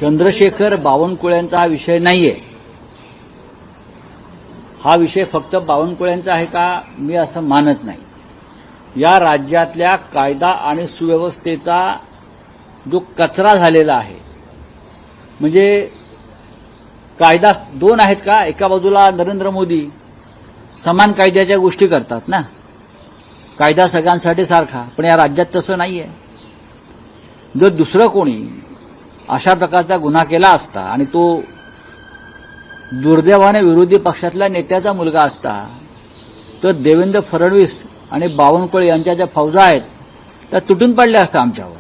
चंद्रशेखर बावनकुळेंचा हा विषय नाहीये. हा विषय फक्त बावनकुळेंचा आहे का मी असं मानत नाही. या राज्यातल्या कायदा आणि सुव्यवस्थेचा जो कचरा झालेला आहे, म्हणजे कायदा दोन आहेत का? एका बाजूला नरेंद्र मोदी समान कायद्याच्या गोष्टी करतात ना, कायदा सगळ्यांसाठी सारखा, पण या राज्यात तसं नाहीये. जर दुसरं कोणी अशा प्रकारचा गुन्हा केला असता आणि तो दुर्दैवाने विरोधी पक्षातल्या नेत्याचा मुलगा असता तर देवेंद्र फडणवीस आणि बावनकुळे यांच्या ज्या फौजा आहेत त्या तुटून पडल्या असत्या आमच्यावर.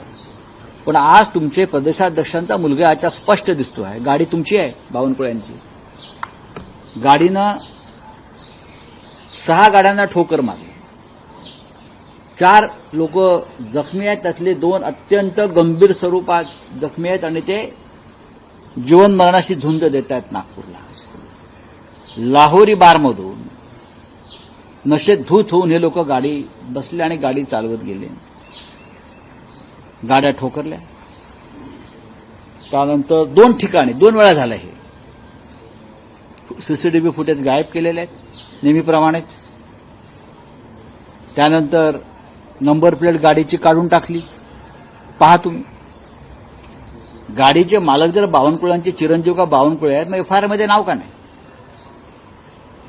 पण आज तुमचे प्रदेशाध्यक्षांचा मुलगा याच्या स्पष्ट दिसतो आहे. गाडी तुमची आहे, बावनकुळ्यांची. गाडीनं 6 गाड्यांना ठोकर मारली. 4 लोक जखमी आहेत, त्यातले 2 अत्यंत गंभीर स्वरूपात जखमी आहेत आणि ते जीवन मरणाशी झुंज देत आहेत नागपूरला. लाहोरी बारमधून नशेत धूत होऊन हे लोक गाडी बसले आणि गाडी चालवत गेले. गाड्या ठोकरल्या. त्यानंतर 2 ठिकाणी 2 वेळा झालं. हे सीसीटीव्ही फुटेज गायब केलेले आहेत नेहमीप्रमाणेच. त्यानंतर नंबर प्लेट गाडीची काढून टाकली. पहा तुम्ही, गाडीचे मालक जर बावनकुळ्यांचे चिरंजीव का बावनकुळे आहेत, मग एफआयआर मध्ये नाव का नाही?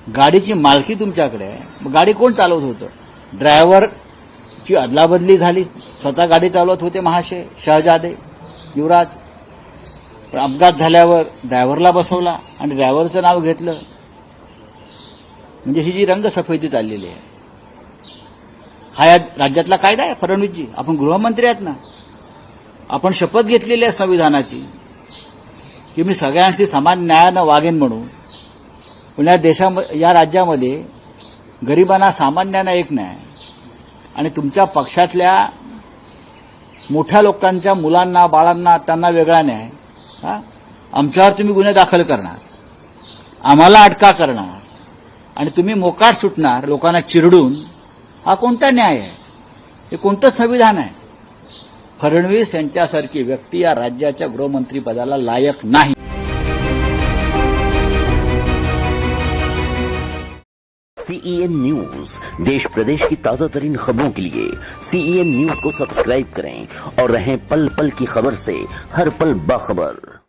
गाडीची मालकी तुमच्याकडे आहे, मग गाडी कोण चालवत होतं? ड्रायव्हरची अदलाबदली झाली, स्वतः गाडी चालवत होते महाशय शहजादे युवराज, पण अपघात झाल्यावर ड्रायव्हरला बसवला आणि ड्रायव्हरचं नाव घेतलं. म्हणजे ही जी रंगसफेदी चाललेली आहे, हा या राज्यातला कायदा आहे. फडणवीसजी, आपण गृहमंत्री आहेत ना, आपण शपथ घेतलेली आहे संविधानाची की मी सगळ्यांशी समान न्यायानं वागेन म्हणून. पण या राज्यामध्ये गरिबांना सामान्यांना एक न्याय आणि तुमच्या पक्षातल्या मोठ्या लोकांच्या मुलांना बाळांना त्यांना वेगळा न्याय. आमच्यावर तुम्ही गुन्हे दाखल करणार, आम्हाला अटका करणार आणि तुम्ही मोकाट सुटणार लोकांना चिरडून. हा कोणता न्याय आहे? हे कोणतं संविधान आहे? फडणवीस यांच्यासारखी व्यक्ती या राज्याच्या गृहमंत्रीपदाला लायक नाही. CEN न्यूज, देश प्रदेश की ताजा तरीन खबरों के लिए CEN न्यूज को सब्सक्राइब करें और रहें पल पल की खबर से हर पल बाखबर.